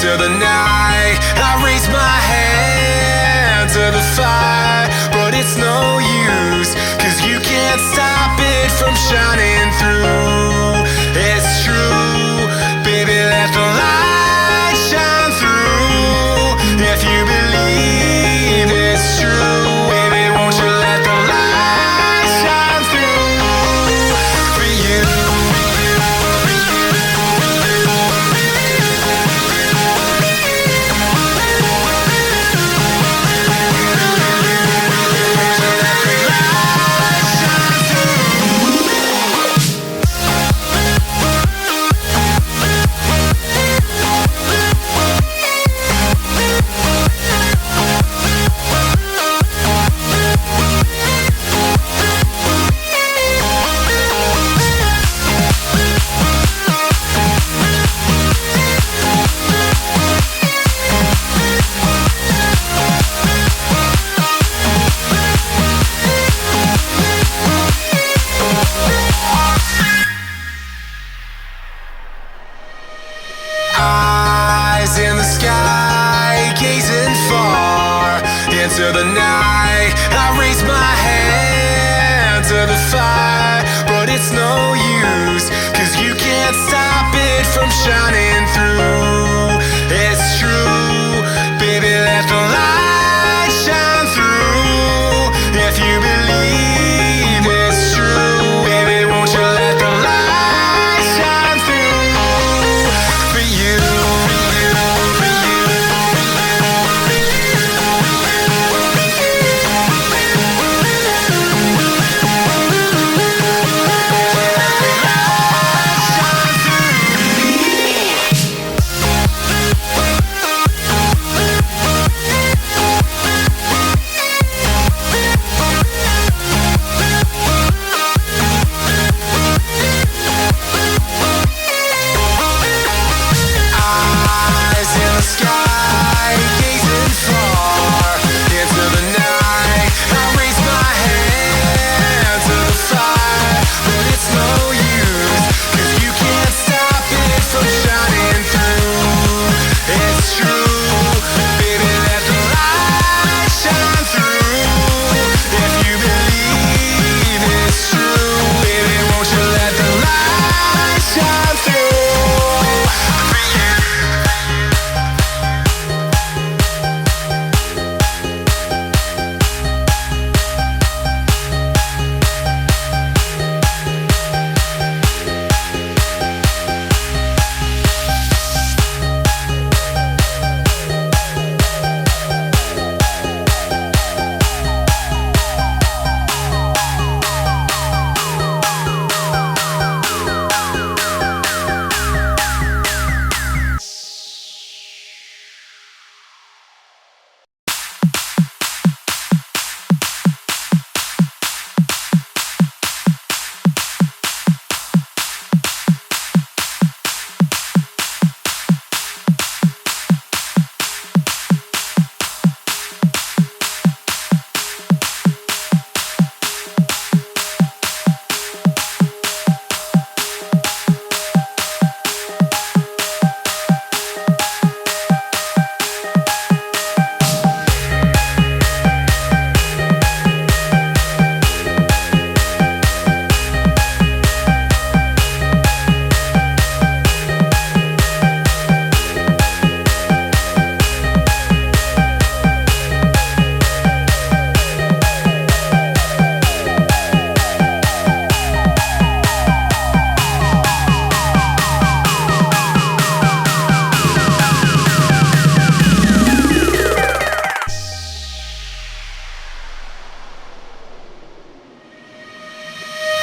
into the night. I raise my hand to the fire, but it's no use, 'cause you can't stop it from shining through. It's true, baby, let the light shine through. If you believe it's true, baby, won't you let the light shine through for you. Eyes in the sky, gazing far into the night. I raise my hand to the fire, but it's no use, 'cause you can't stop it from shining through. It's true, baby, let the light shine through. If you believe it's true, baby, won't you let the light shine through for you. Eyes in the sky, gazing far into the night. I raise my hand to the fire, but it's no use, 'cause you can't stop it from shining through. It's true, baby, let the light shine through. If you believe it's true, baby, won't you let the light shine through for you.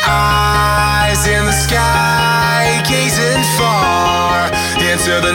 Eyes in the sky, gazing far into the